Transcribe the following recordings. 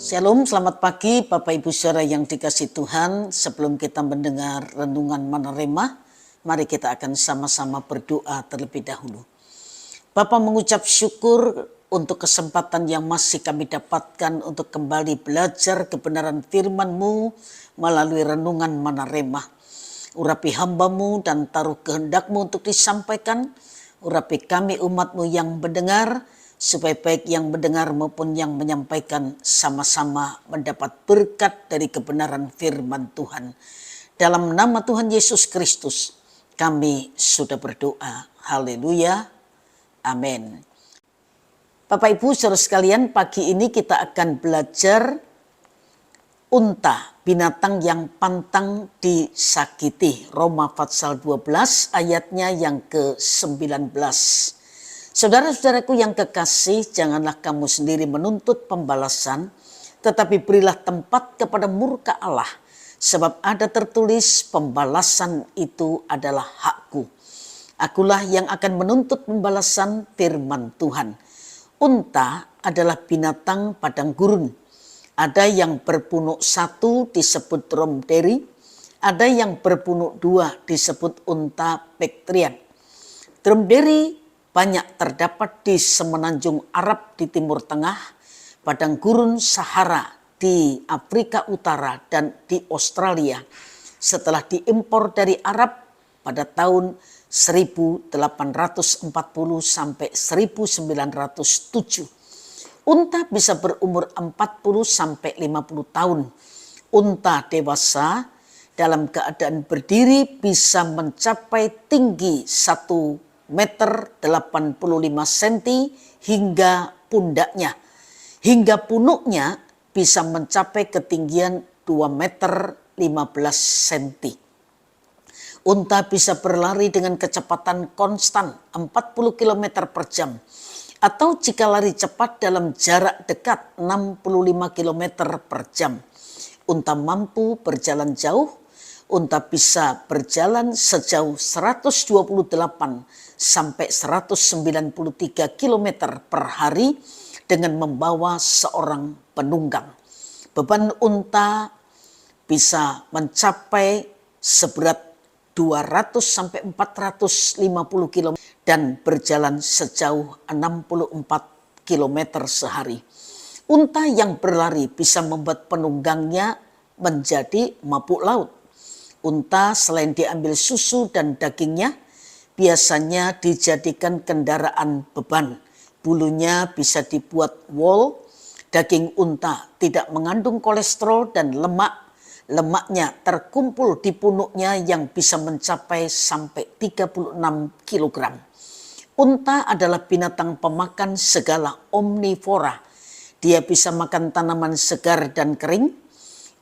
Shalom, selamat pagi Bapak Ibu Saudara yang dikasihi Tuhan. Sebelum kita mendengar renungan Mana Rema, mari kita akan sama-sama berdoa terlebih dahulu. Bapa, mengucap syukur untuk kesempatan yang masih kami dapatkan untuk kembali belajar kebenaran firman-Mu melalui renungan Mana Rema. Urapi hamba-Mu dan taruh kehendak-Mu untuk disampaikan. Urapi kami umat-Mu yang mendengar, supaya baik yang mendengar maupun yang menyampaikan sama-sama mendapat berkat dari kebenaran firman Tuhan. Dalam nama Tuhan Yesus Kristus kami sudah berdoa. Haleluya. Amin. Bapak Ibu saudara sekalian, pagi ini kita akan belajar unta, binatang yang pantang disakiti. Roma pasal 12 ayatnya yang ke-19. Saudara-saudaraku yang kekasih, janganlah kamu sendiri menuntut pembalasan, tetapi berilah tempat kepada murka Allah. Sebab ada tertulis, pembalasan itu adalah hakku. Akulah yang akan menuntut pembalasan, firman Tuhan. Unta adalah binatang padang gurun. Ada yang berpunuk satu disebut dromedari, ada yang berpunuk dua disebut unta Bactrian. Dromedari banyak terdapat di semenanjung Arab di Timur Tengah, padang gurun Sahara di Afrika Utara dan di Australia. Setelah diimpor dari Arab pada tahun 1840 sampai 1907. Unta bisa berumur 40 sampai 50 tahun. Unta dewasa dalam keadaan berdiri bisa mencapai tinggi 1 meter 85 cm hingga pundaknya. Hingga punuknya bisa mencapai ketinggian 2 meter 15 cm. Unta bisa berlari dengan kecepatan konstan 40 km per jam. Atau jika lari cepat dalam jarak dekat 65 km per jam. Unta mampu berjalan jauh. Unta bisa berjalan sejauh 128 sampai 193 km per hari dengan membawa seorang penunggang. Beban unta bisa mencapai seberat 200 sampai 450 km dan berjalan sejauh 64 km sehari. Unta yang berlari bisa membuat penunggangnya menjadi mabuk laut. Unta selain diambil susu dan dagingnya, biasanya dijadikan kendaraan beban. Bulunya bisa dibuat wool. Daging unta tidak mengandung kolesterol dan lemak. Lemaknya terkumpul di punuknya yang bisa mencapai sampai 36 kg. Unta adalah binatang pemakan segala omnivora. Dia bisa makan tanaman segar dan kering,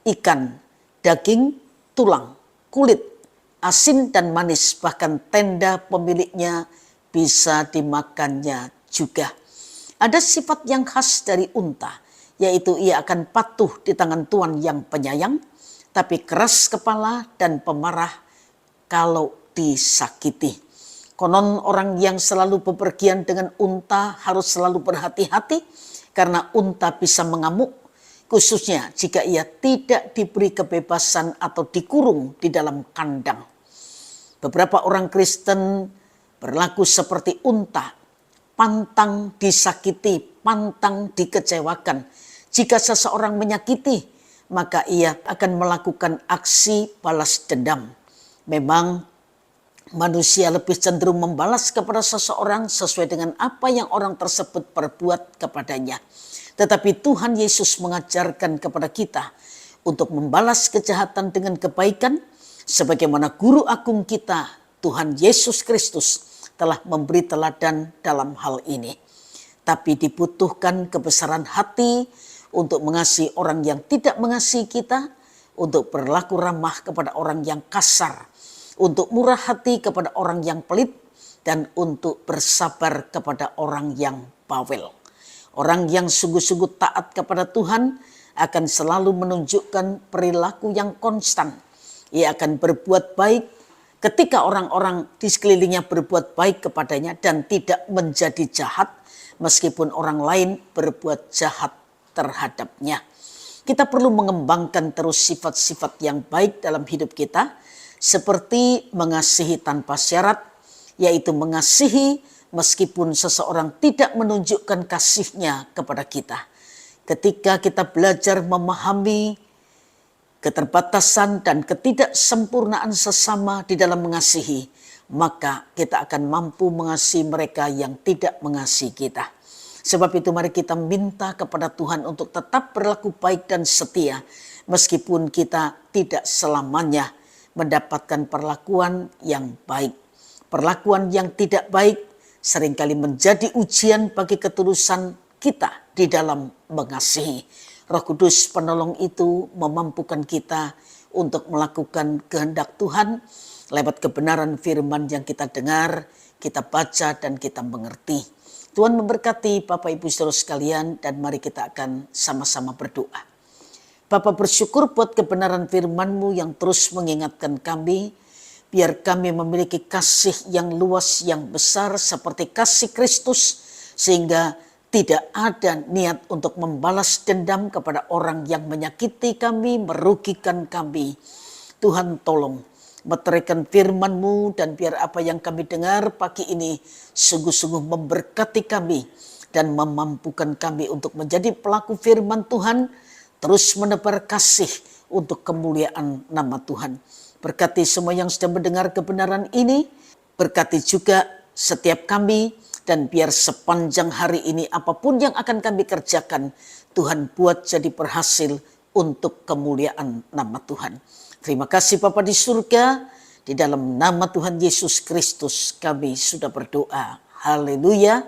ikan, daging, tulang, kulit, asin dan manis, bahkan tenda pemiliknya bisa dimakannya juga. Ada sifat yang khas dari unta, yaitu ia akan patuh di tangan tuan yang penyayang, tapi keras kepala dan pemarah kalau disakiti. Konon orang yang selalu bepergian dengan unta harus selalu berhati-hati karena unta bisa mengamuk, khususnya jika ia tidak diberi kebebasan atau dikurung di dalam kandang. Beberapa orang Kristen berlaku seperti unta, pantang disakiti, pantang dikecewakan. Jika seseorang menyakiti, maka ia akan melakukan aksi balas dendam. Memang manusia lebih cenderung membalas kepada seseorang sesuai dengan apa yang orang tersebut perbuat kepadanya. Tetapi Tuhan Yesus mengajarkan kepada kita untuk membalas kejahatan dengan kebaikan, sebagaimana Guru Agung kita, Tuhan Yesus Kristus, telah memberi teladan dalam hal ini. Tapi dibutuhkan kebesaran hati untuk mengasihi orang yang tidak mengasihi kita, untuk berlaku ramah kepada orang yang kasar, untuk murah hati kepada orang yang pelit, dan untuk bersabar kepada orang yang bawel. Orang yang sungguh-sungguh taat kepada Tuhan akan selalu menunjukkan perilaku yang konstan. Ia akan berbuat baik ketika orang-orang di sekelilingnya berbuat baik kepadanya dan tidak menjadi jahat meskipun orang lain berbuat jahat terhadapnya. Kita perlu mengembangkan terus sifat-sifat yang baik dalam hidup kita, seperti mengasihi tanpa syarat, yaitu mengasihi meskipun seseorang tidak menunjukkan kasihnya kepada kita. Ketika kita belajar memahami keterbatasan dan ketidaksempurnaan sesama di dalam mengasihi, maka kita akan mampu mengasihi mereka yang tidak mengasihi kita. Sebab itu mari kita minta kepada Tuhan untuk tetap berlaku baik dan setia, meskipun kita tidak selamanya mendapatkan perlakuan yang baik. Perlakuan yang tidak baik seringkali menjadi ujian bagi ketulusan kita di dalam mengasihi. Roh Kudus penolong itu memampukan kita untuk melakukan kehendak Tuhan lewat kebenaran firman yang kita dengar, kita baca dan kita mengerti. Tuhan memberkati Bapak Ibu Saudara sekalian, dan mari kita akan sama-sama berdoa. Bapa, bersyukur buat kebenaran firman-Mu yang terus mengingatkan kami, biar kami memiliki kasih yang luas, yang besar seperti kasih Kristus, sehingga tidak ada niat untuk membalas dendam kepada orang yang menyakiti kami, merugikan kami. Tuhan tolong meteraikan firman-Mu, dan biar apa yang kami dengar pagi ini sungguh-sungguh memberkati kami dan memampukan kami untuk menjadi pelaku firman Tuhan, terus menebar kasih untuk kemuliaan nama Tuhan. Berkati semua yang sedang mendengar kebenaran ini, berkati juga setiap kami, dan biar sepanjang hari ini apapun yang akan kami kerjakan, Tuhan buat jadi berhasil untuk kemuliaan nama Tuhan. Terima kasih Bapa di surga, di dalam nama Tuhan Yesus Kristus kami sudah berdoa. Haleluya,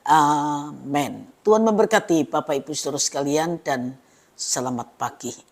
amin. Tuhan memberkati Bapak Ibu Saudara sekalian, dan selamat pagi.